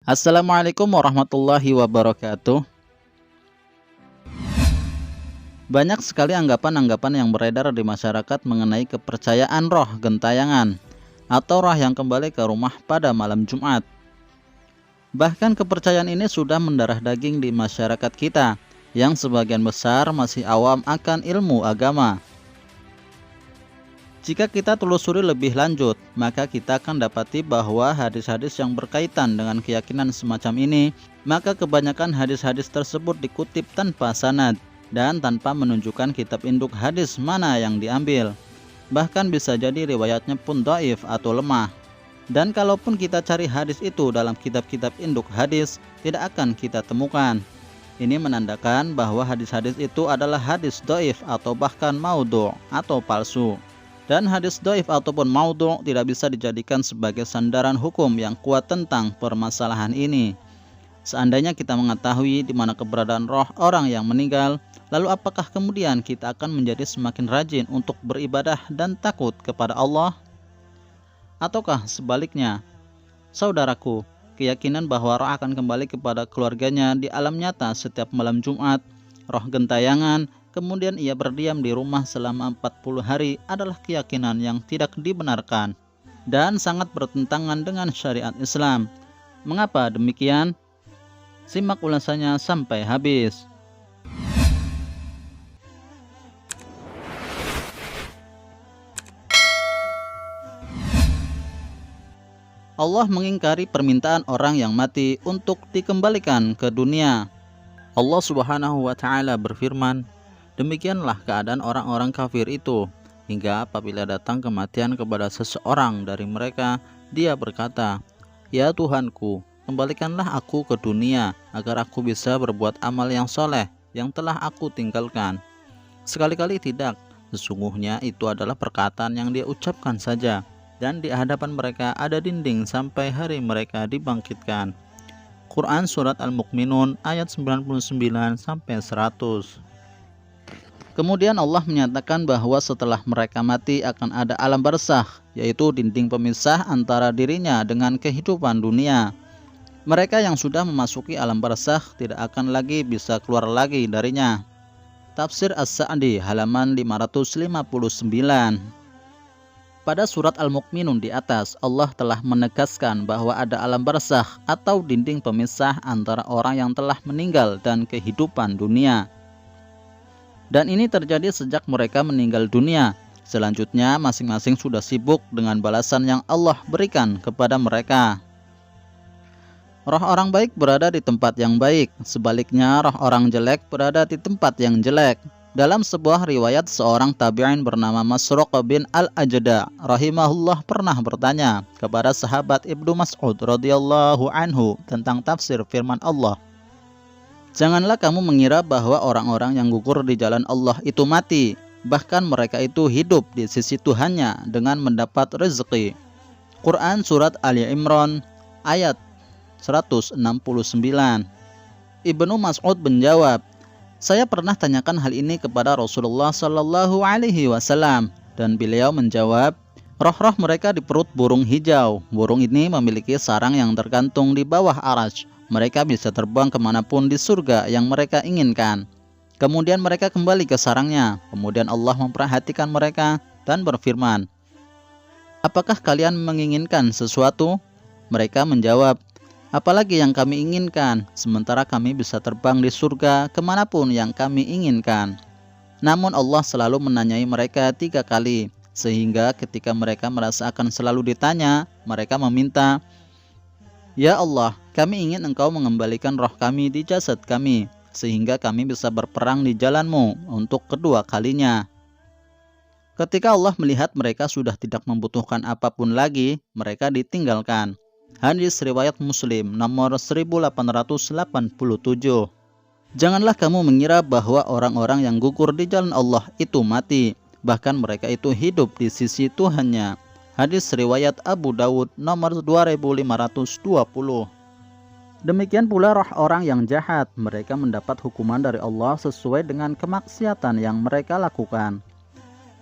Assalamualaikum warahmatullahi wabarakatuh. Banyak sekali anggapan-anggapan yang beredar di masyarakat mengenai kepercayaan roh gentayangan atau roh yang kembali ke rumah pada malam Jumat. Bahkan kepercayaan ini sudah mendarah daging di masyarakat kita, yang sebagian besar masih awam akan ilmu agama. Jika kita telusuri lebih lanjut, maka kita akan dapati bahwa hadis-hadis yang berkaitan dengan keyakinan semacam ini, maka kebanyakan hadis-hadis tersebut dikutip tanpa sanad dan tanpa menunjukkan kitab induk hadis mana yang diambil. Bahkan bisa jadi riwayatnya pun dhaif atau lemah. Dan kalaupun kita cari hadis itu dalam kitab-kitab induk hadis, tidak akan kita temukan. Ini menandakan bahwa hadis-hadis itu adalah hadis dhaif atau bahkan maudhu' atau palsu. Dan hadis dhaif ataupun maudhu' tidak bisa dijadikan sebagai sandaran hukum yang kuat tentang permasalahan ini. Seandainya kita mengetahui di mana keberadaan roh orang yang meninggal, lalu apakah kemudian kita akan menjadi semakin rajin untuk beribadah dan takut kepada Allah? Ataukah sebaliknya? Saudaraku, keyakinan bahwa roh akan kembali kepada keluarganya di alam nyata setiap malam Jumat, roh gentayangan, kemudian ia berdiam di rumah selama 40 hari adalah keyakinan yang tidak dibenarkan dan sangat bertentangan dengan syariat Islam. Mengapa demikian? Simak ulasannya sampai habis. Allah mengingkari permintaan orang yang mati untuk dikembalikan ke dunia. Allah Subhanahu wa Ta'ala berfirman, "Demikianlah keadaan orang-orang kafir itu, hingga apabila datang kematian kepada seseorang dari mereka, dia berkata, 'Ya Tuhanku, kembalikanlah aku ke dunia, agar aku bisa berbuat amal yang soleh yang telah aku tinggalkan.' Sekali-kali tidak, sesungguhnya itu adalah perkataan yang dia ucapkan saja, dan di hadapan mereka ada dinding sampai hari mereka dibangkitkan." Quran Surat Al-Mu'minun ayat 99-100. Kemudian Allah menyatakan bahwa setelah mereka mati akan ada alam barzakh, yaitu dinding pemisah antara dirinya dengan kehidupan dunia. Mereka yang sudah memasuki alam barzakh tidak akan lagi bisa keluar lagi darinya. Tafsir As-Sa'di halaman 559. Pada surat Al-Mu'minun di atas, Allah telah menegaskan bahwa ada alam barzakh atau dinding pemisah antara orang yang telah meninggal dan kehidupan dunia. Dan ini terjadi sejak mereka meninggal dunia. Selanjutnya masing-masing sudah sibuk dengan balasan yang Allah berikan kepada mereka. Roh orang baik berada di tempat yang baik, sebaliknya roh orang jelek berada di tempat yang jelek. Dalam sebuah riwayat, seorang tabi'in bernama Masruq bin Al-Ajda rahimahullah pernah bertanya kepada sahabat Ibnu Mas'ud radhiyallahu anhu tentang tafsir firman Allah, "Janganlah kamu mengira bahwa orang-orang yang gugur di jalan Allah itu mati, bahkan mereka itu hidup di sisi Tuhannya dengan mendapat rezeki." Quran Surat Ali Imran ayat 169. Ibnu Mas'ud menjawab, "Saya pernah tanyakan hal ini kepada Rasulullah Shallallahu Alaihi Wasallam, dan beliau menjawab, roh-roh mereka di perut burung hijau. Burung ini memiliki sarang yang tergantung di bawah arasy. Mereka bisa terbang kemanapun di surga yang mereka inginkan. Kemudian mereka kembali ke sarangnya. Kemudian Allah memperhatikan mereka dan berfirman, 'Apakah kalian menginginkan sesuatu?' Mereka menjawab, 'Apalagi yang kami inginkan, sementara kami bisa terbang di surga kemanapun yang kami inginkan.' Namun Allah selalu menanyai mereka 3 kali, sehingga ketika mereka merasa akan selalu ditanya, mereka meminta, 'Ya Allah, kami ingin Engkau mengembalikan roh kami di jasad kami, sehingga kami bisa berperang di jalan-Mu untuk kedua kalinya.' Ketika Allah melihat mereka sudah tidak membutuhkan apapun lagi, mereka ditinggalkan. Hadis riwayat Muslim nomor 1887. Janganlah kamu mengira bahwa orang-orang yang gugur di jalan Allah itu mati, bahkan mereka itu hidup di sisi Tuhannya. Hadis riwayat Abu Dawud nomor 2520. Demikian pula roh orang yang jahat, mereka mendapat hukuman dari Allah sesuai dengan kemaksiatan yang mereka lakukan.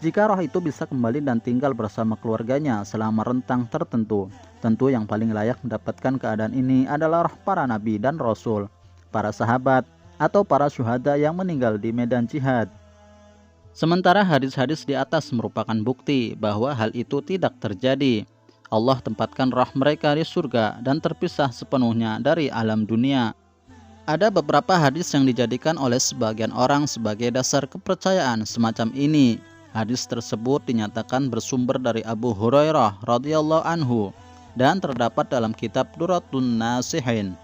Jika roh itu bisa kembali dan tinggal bersama keluarganya selama rentang tertentu, Tentu yang paling layak mendapatkan keadaan ini adalah para nabi dan rasul, para sahabat, atau para syuhada yang meninggal di medan jihad. Sementara hadis-hadis di atas merupakan bukti bahwa hal itu tidak terjadi. Allah tempatkan roh mereka di surga dan terpisah sepenuhnya dari alam dunia. Ada beberapa hadis yang dijadikan oleh sebagian orang sebagai dasar kepercayaan semacam ini. Hadis tersebut dinyatakan bersumber dari Abu Hurairah radhiyallahu anhu dan terdapat dalam kitab Duratun Nasihin.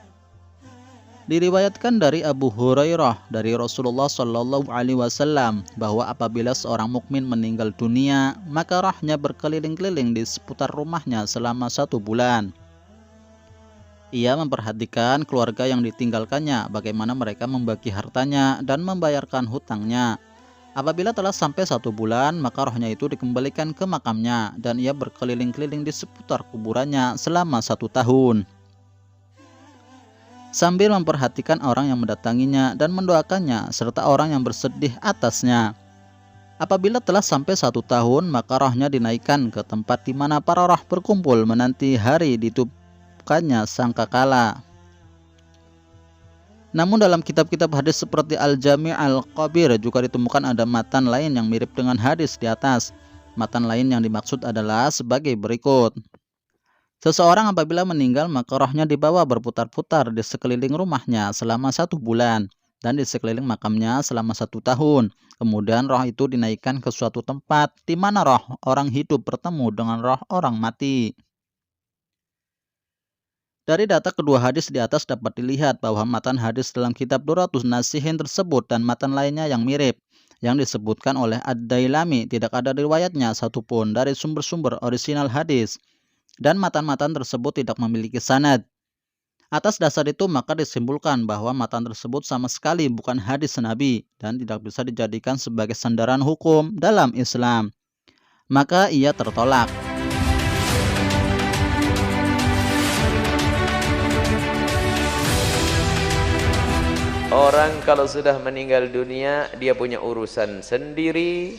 Diriwayatkan dari Abu Hurairah dari Rasulullah Shallallahu Alaihi Wasallam bahwa apabila seorang mukmin meninggal dunia, maka rohnya berkeliling-keliling di seputar rumahnya selama 1 bulan. Ia memperhatikan keluarga yang ditinggalkannya, bagaimana mereka membagi hartanya dan membayarkan hutangnya. Apabila telah sampai 1 bulan, maka rohnya itu dikembalikan ke makamnya dan ia berkeliling-keliling di seputar kuburannya selama 1 tahun. Sambil memperhatikan orang yang mendatanginya dan mendoakannya, serta orang yang bersedih atasnya. Apabila telah sampai 1 tahun, maka rohnya dinaikkan ke tempat di mana para roh berkumpul menanti hari ditiupkannya sangkakala. Namun dalam kitab-kitab hadis seperti Al-Jami' Al-Kabir juga ditemukan ada matan lain yang mirip dengan hadis di atas. Matan lain yang dimaksud adalah sebagai berikut. Seseorang apabila meninggal maka rohnya dibawa berputar-putar di sekeliling rumahnya selama 1 bulan dan di sekeliling makamnya selama 1 tahun. Kemudian roh itu dinaikkan ke suatu tempat di mana roh orang hidup bertemu dengan roh orang mati. Dari data kedua hadis di atas dapat dilihat bahwa matan hadis dalam kitab Duratun Nasihin tersebut dan matan lainnya yang mirip, yang disebutkan oleh Ad-Dailami tidak ada riwayatnya satupun dari sumber-sumber orisinal hadis, dan matan-matan tersebut tidak memiliki sanad. Atas dasar itu maka disimpulkan bahwa matan tersebut sama sekali bukan hadis Nabi dan tidak bisa dijadikan sebagai sandaran hukum dalam Islam. Maka ia tertolak. Orang kalau sudah meninggal dunia, dia punya urusan sendiri,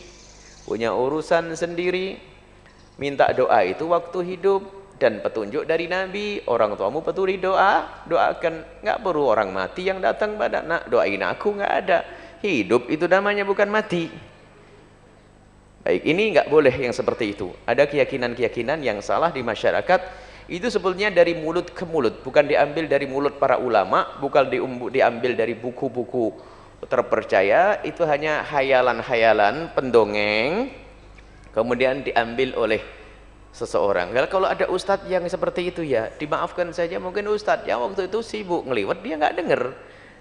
minta doa itu waktu hidup, dan petunjuk dari Nabi. Orang tuamu petuli doa, doakan. Nggak perlu orang mati yang datang pada nak doain aku, nggak ada. Hidup itu namanya bukan mati. Baik, ini nggak boleh yang seperti itu. Ada keyakinan-keyakinan yang salah di masyarakat. Itu sebetulnya dari mulut ke mulut, bukan diambil dari mulut para ulama, bukan diambil dari buku-buku terpercaya. Itu hanya hayalan-hayalan pendongeng, kemudian diambil oleh seseorang. Kalau ada ustadz yang seperti itu, ya dimaafkan saja, mungkin ustadz yang waktu itu sibuk ngeliwat, dia nggak dengar.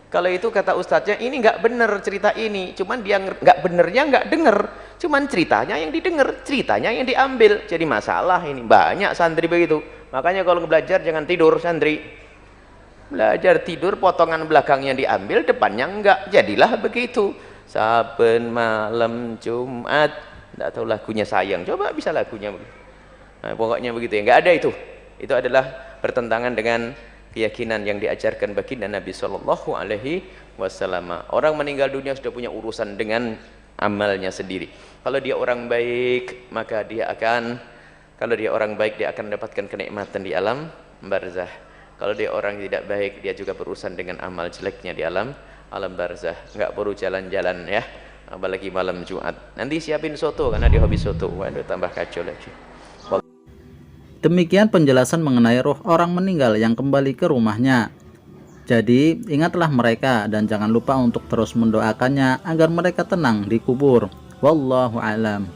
Kalau itu kata ustadznya, ini nggak benar cerita ini, cuman dia nggak benernya nggak denger, cuman ceritanya yang didengar, ceritanya yang diambil. Jadi masalah ini, banyak santri begitu. Makanya kalau belajar jangan tidur santri. Belajar tidur, potongan belakangnya diambil, depannya enggak. Jadilah begitu. Saben malam Jumat, enggak tahu lagunya sayang. Coba bisa lagunya begitu. Nah, pokoknya begitu ya. Enggak ada itu. Itu adalah bertentangan dengan keyakinan yang diajarkan baginda Nabi Shallallahu Alaihi Wasallam. Orang meninggal dunia sudah punya urusan dengan amalnya sendiri. Kalau dia orang baik, maka dia akan mendapatkan kenikmatan di alam barzah. Kalau dia orang tidak baik, dia juga berurusan dengan amal jeleknya di alam barzah. Nggak perlu jalan-jalan ya, apalagi malam Jumat. Nanti siapin soto karena dia hobi soto. Waduh, tambah kacau lagi. Demikian penjelasan mengenai ruh orang meninggal yang kembali ke rumahnya. Jadi ingatlah mereka dan jangan lupa untuk terus mendoakannya agar mereka tenang di kubur. Wallahu a'lam.